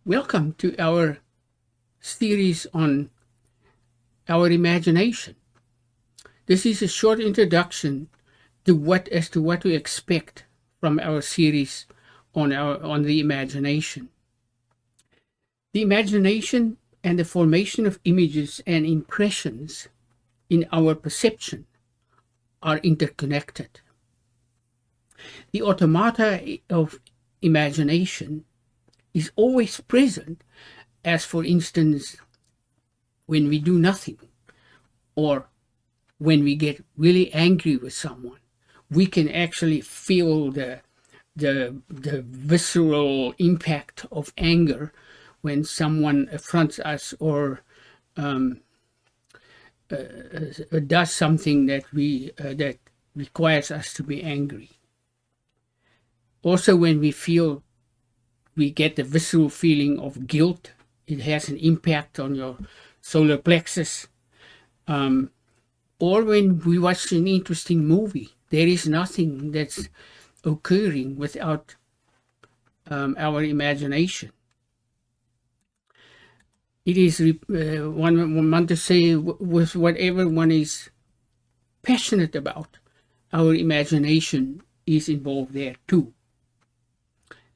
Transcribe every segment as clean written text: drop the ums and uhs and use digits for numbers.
Welcome to our series on our imagination. This is a short introduction to what to expect from our series on the imagination. The imagination and the formation of images and impressions in our perception are interconnected. The automata of imagination is always present, as for instance, when we do nothing or when we get really angry with someone. We can actually feel the visceral impact of anger when someone affronts us or does something that that requires us to be angry. Also, when we get the visceral feeling of guilt, it has an impact on your solar plexus. Or when we watch an interesting movie, there is nothing that's occurring without our imagination. It is one want to say with whatever one is passionate about, our imagination is involved there too.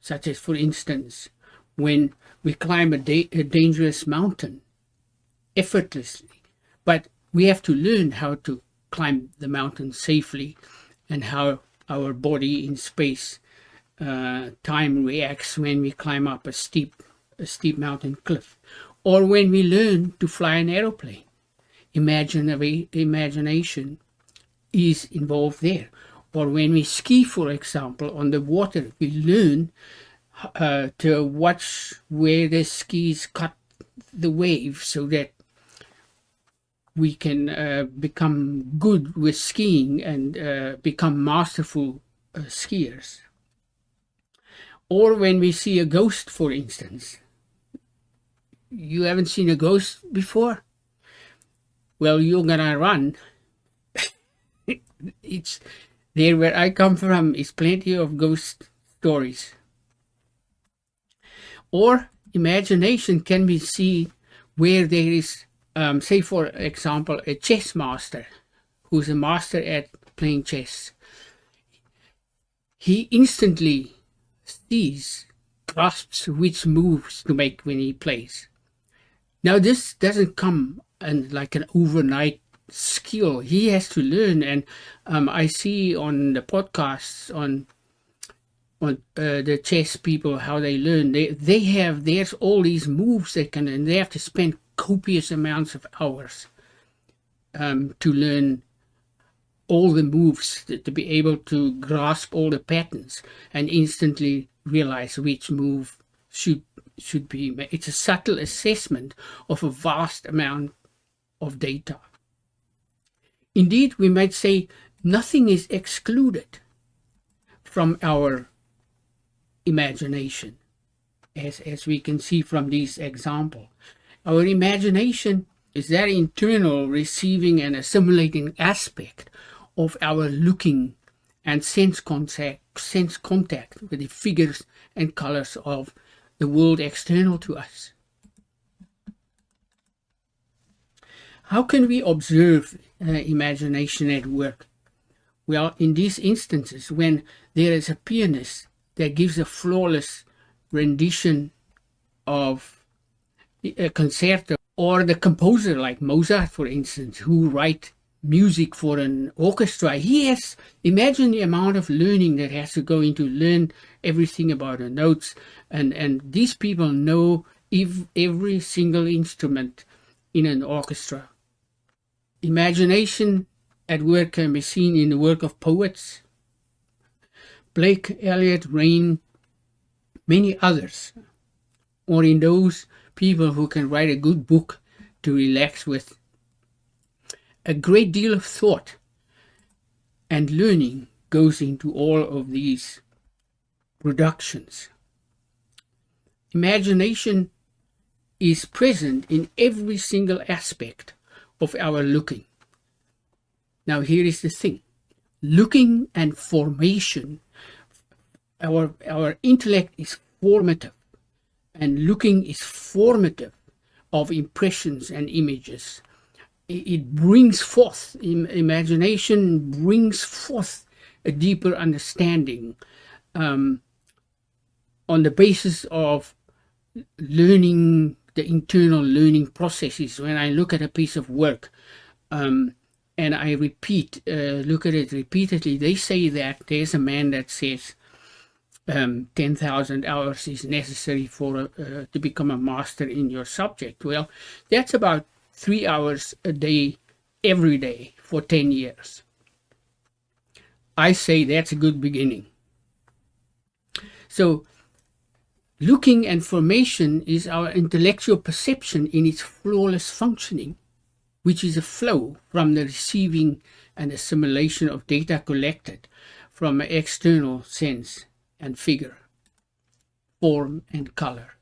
Such as, for instance, when we climb a dangerous mountain effortlessly, but we have to learn how to climb the mountain safely and how our body in space time reacts when we climb up a steep mountain cliff, or when we learn to fly an aeroplane. Imagination is involved there. Or when we ski, for example, on the water, we learn to watch where the skis cut the wave so that we can become good with skiing and become masterful skiers. Or when we see a ghost, for instance. You haven't seen a ghost before? Well, you're gonna run. It's there where I come from is plenty of ghost stories. Or imagination can be seen where there is, say for example, a chess master who's a master at playing chess. He instantly grasps which moves to make when he plays. Now this doesn't come like an overnight skill. He has to learn, and I see on the podcasts on the chess people how they learn. There's all these moves and they have to spend copious amounts of hours to learn all the moves, to be able to grasp all the patterns and instantly realize which move should be. It's a subtle assessment of a vast amount of data. Indeed, we might say nothing is excluded from our imagination, as we can see from this example. Our imagination is that internal receiving and assimilating aspect of our looking and sense contact with the figures and colors of the world external to us. How can we observe imagination at work? Well, in these instances, when there is a pianist that gives a flawless rendition of a concerto, or the composer like Mozart, for instance, who writes music for an orchestra, imagine the amount of learning that has to go into learn everything about the notes, and these people know every single instrument in an orchestra. Imagination at work can be seen in the work of poets, Blake, Eliot, Rain, many others, or in those people who can write a good book to relax with. A great deal of thought and learning goes into all of these productions. Imagination is present in every single aspect of our looking. Now here is the thing. Looking and formation, our intellect is formative and looking is formative of impressions and images. It brings forth, imagination brings forth a deeper understanding on the basis of learning, the internal learning processes. When I look at a piece of work and I look at it repeatedly, they say that there's a man that says 10,000 hours is necessary for to become a master in your subject. Well, that's about 3 hours a day, every day for 10 years. I say that's a good beginning. So looking and formation is our intellectual perception in its flawless functioning, which is a flow from the receiving and assimilation of data collected from an external sense and figure, form and color.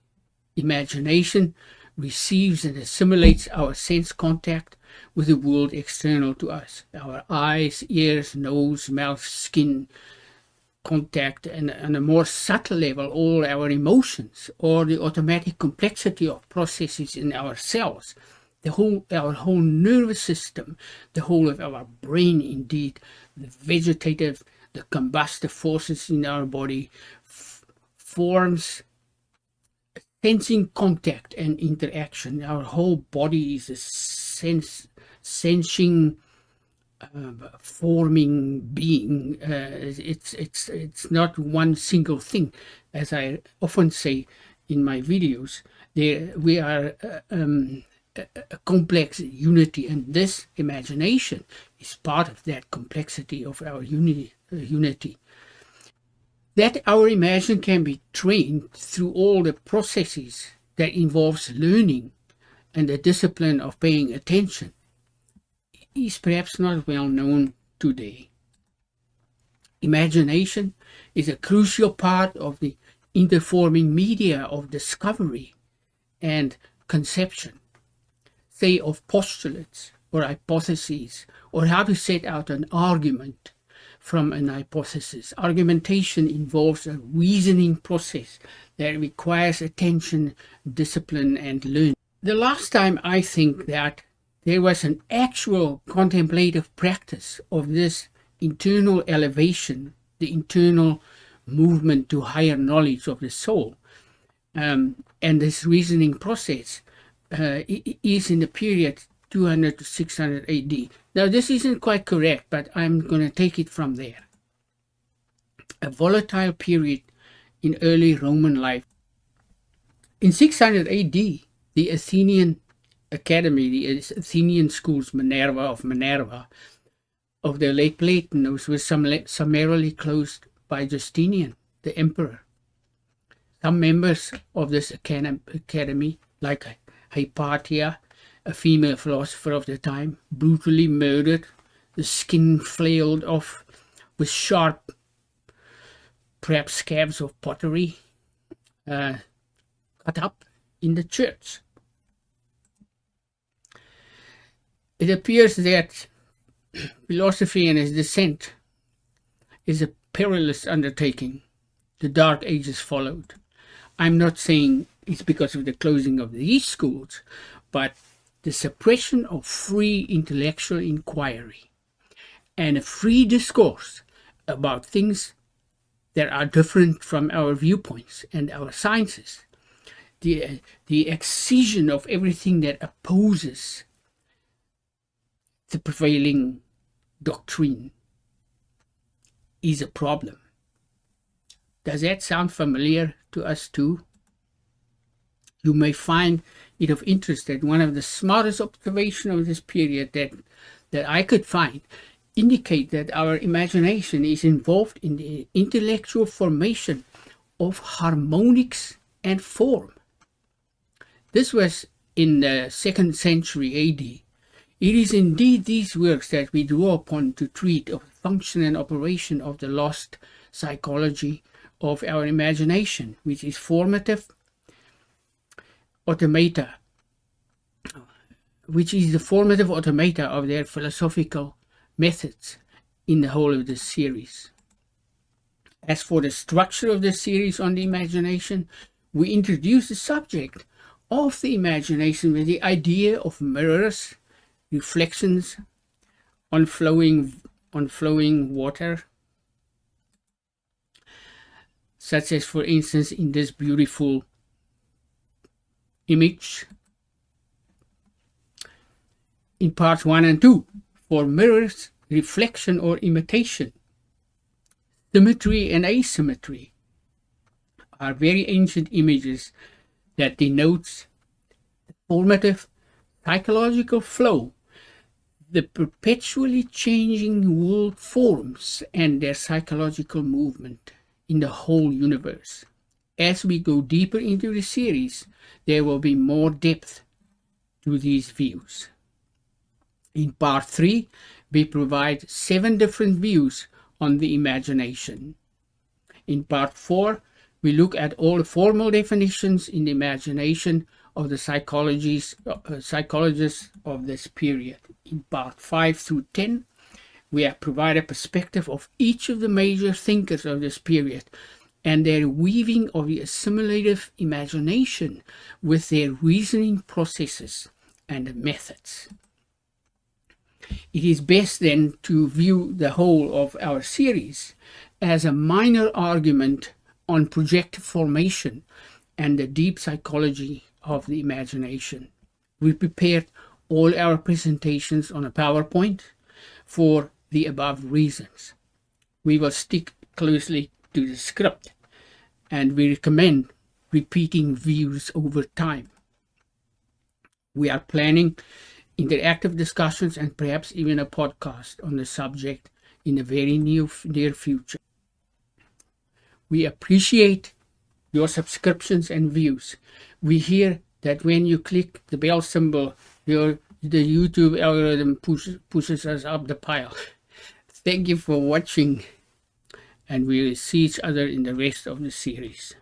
Imagination receives and assimilates our sense contact with the world external to us, our eyes, ears, nose, mouth, skin contact, and on a more subtle level, all our emotions or the automatic complexity of processes in our cells, our whole nervous system, the whole of our brain, indeed, the vegetative, the combustive forces in our body forms sensing contact and interaction. Our whole body is a sensing, forming being. It's not one single thing, as I often say in my videos. We are a complex unity, and this imagination is part of that complexity of our unity. That our imagination can be trained through all the processes that involves learning and the discipline of paying attention is perhaps not well known today. Imagination is a crucial part of the interforming media of discovery and conception, say of postulates or hypotheses, or how to set out an argument from an hypothesis. Argumentation involves a reasoning process that requires attention, discipline, and learning. The last time I think that there was an actual contemplative practice of this internal elevation, the internal movement to higher knowledge of the soul, and this reasoning process is in the period 200 to 600 AD. Now, this isn't quite correct, but I'm going to take it from there. A volatile period in early Roman life. In 600 AD, the Athenian Academy, the Athenian schools, Minerva of the late Platonos, was summarily closed by Justinian, the emperor. Some members of this academy, like Hypatia, a female philosopher of the time, brutally murdered, the skin flailed off with sharp, perhaps scabs of pottery, cut up in the church. It appears that philosophy and its descent is a perilous undertaking. The Dark Ages followed. I'm not saying it's because of the closing of these schools, but the suppression of free intellectual inquiry and a free discourse about things that are different from our viewpoints and our sciences, the excision of everything that opposes the prevailing doctrine is a problem. Does that sound familiar to us too? You may find it of interest that one of the smartest observations of this period that I could find indicate that our imagination is involved in the intellectual formation of harmonics and form. This was in the 2nd century AD. It is indeed these works that we draw upon to treat of the function and operation of the lost psychology of our imagination, which is formative automata, which is the formative automata of their philosophical methods in the whole of this series. As for the structure of the series on the imagination, we introduce the subject of the imagination with the idea of mirrors, reflections on flowing water, such as, for instance, in this beautiful image in parts 1 and 2, for mirrors, reflection or imitation. Symmetry and asymmetry are very ancient images that denotes the formative psychological flow, the perpetually changing world forms and their psychological movement in the whole universe. As we go deeper into the series, there will be more depth to these views. In part 3, we provide 7 different views on the imagination. In part 4, we look at all the formal definitions in the imagination of the psychologists of this period. In part 5 through 10, we have provided a perspective of each of the major thinkers of this period and their weaving of the assimilative imagination with their reasoning processes and methods. It is best then to view the whole of our series as a minor argument on projective formation and the deep psychology of the imagination. We prepared all our presentations on a PowerPoint for the above reasons. We will stick closely to the script, and we recommend repeating views over time. We are planning interactive discussions and perhaps even a podcast on the subject in the very near future. We appreciate your subscriptions and views. We hear that when you click the bell symbol, the YouTube algorithm pushes us up the pile. Thank you for watching, and we will see each other in the rest of the series.